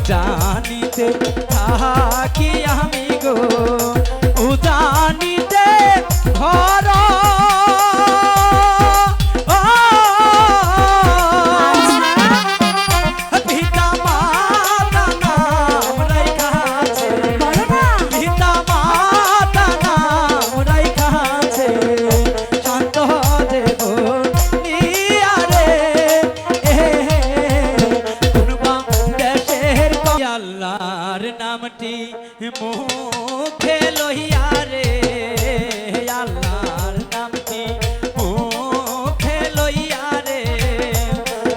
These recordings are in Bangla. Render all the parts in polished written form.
জানিতে থাকি আমি গো ও জানিতে ধর আল্লাহর নামটি মুখে লইয়া রে আল্লাহর নামটি মুখে লইয়া রে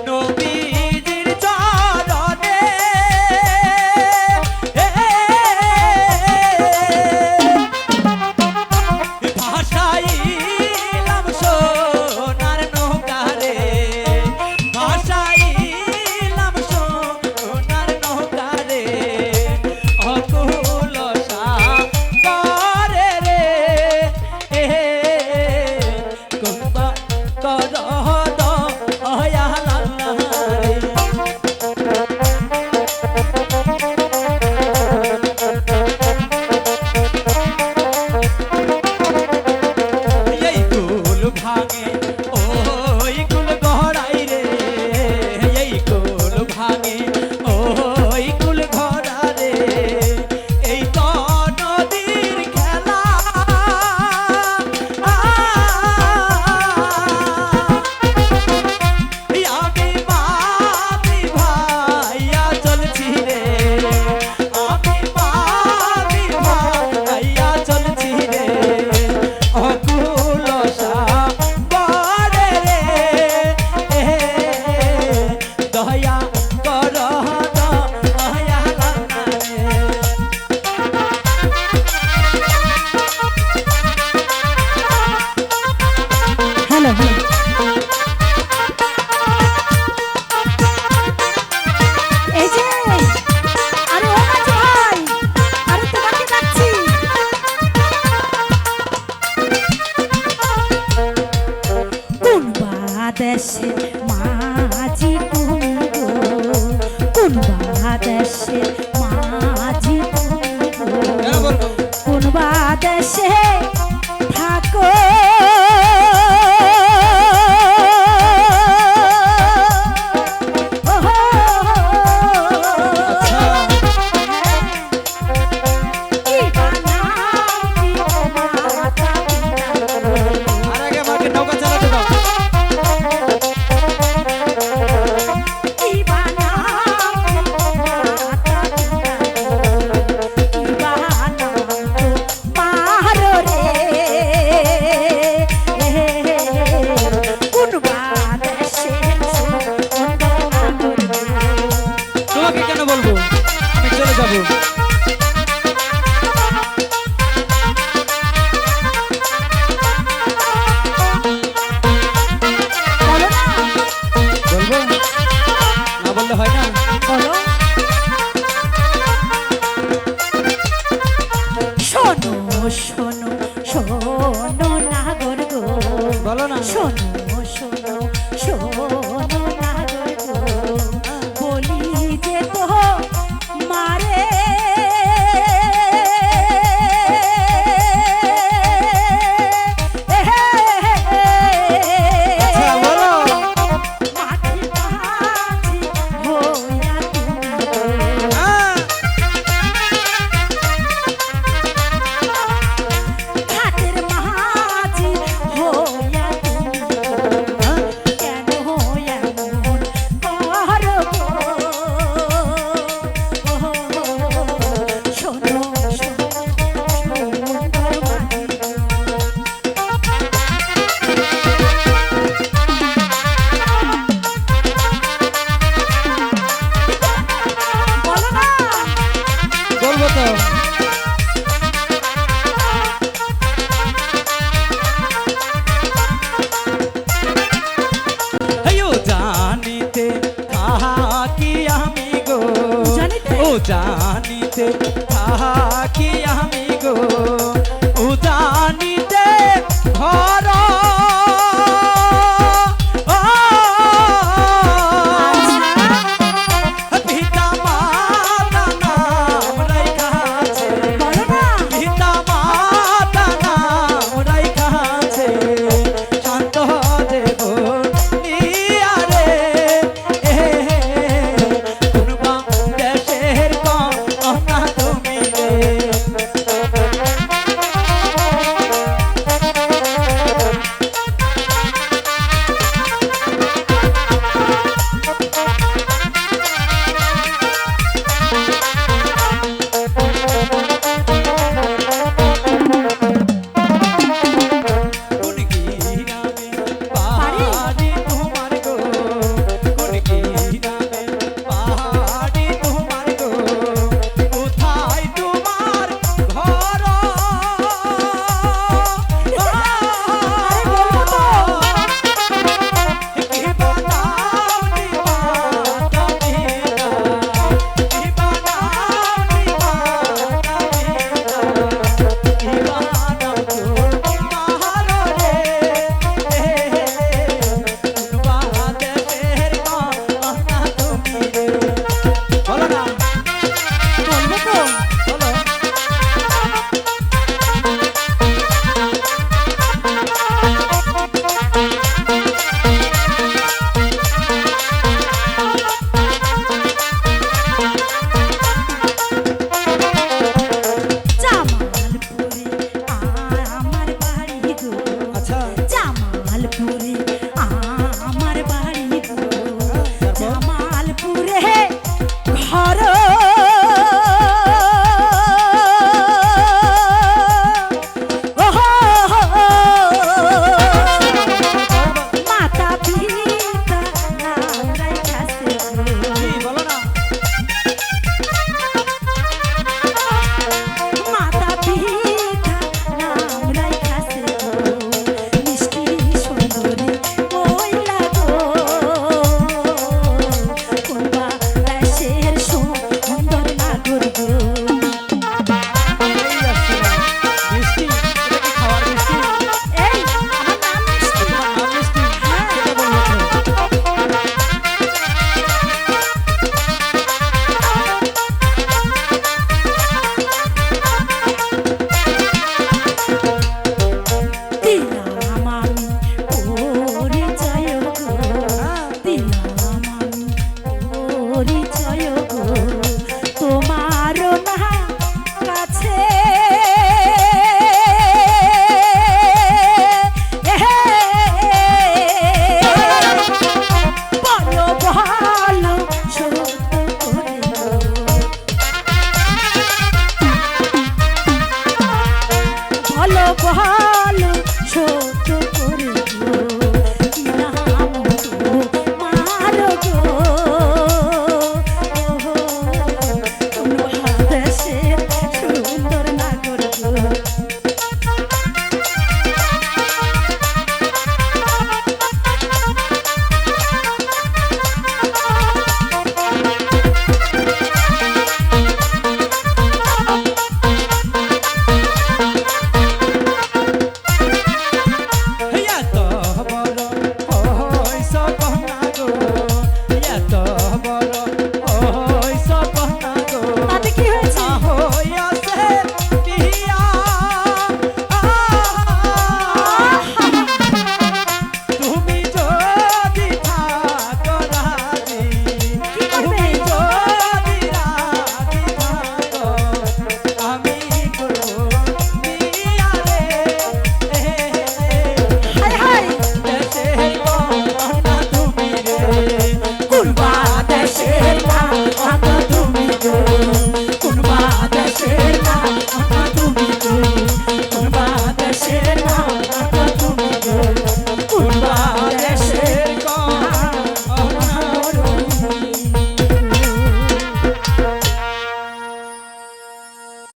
নবীজির চরণে ভাসাইলাম সোনার নৌকা রে ভাসাইলাম সোনার নৌকা রে অকুল সাগরে রে কুম্বা কর দয়াল আল্লাহ রে এই কুল ভাঙে ওই কুল গড়াই রে এই কুল ভাঙে ওই কুল ঘরা রে এই তো নদীর খেলা আমি মামি ভাইয়া চলছি রে আমি মামি ভাইয়া চলছি রে অকুল সাগরে রে দয়া কর দয়া লানা রে হ্যালো এই যে আরে ও মাঝি ভাই আরে তোমাকে ডাকছি কোন বাদেশে মাঝি তুমি গো কোন বাদেশে মাঝি তুমি গো কোন বাদেশে থাকো আর আগে আমাকে নৌকা চালাতে দাও তোমাকে কেন বলবো আমি চলে যাবো বলবো না বললে হয় না শোনো শোনো শোনো নাগর গো বলো না শোনো শোনো শোনো নাগর গো বলি যে তো মারে আচ্ছা বলো মাঝি মাঝি হইয়া তুমি ঘাটের মাঝি হইয়া তুমি কেন এমন করো গো? শোনো শোনো সুন্দর মাঝি বলো না বলবো তো ও জানিতে থাকি আমি গো জানিতে? ও জানিতে থাকি আমি গো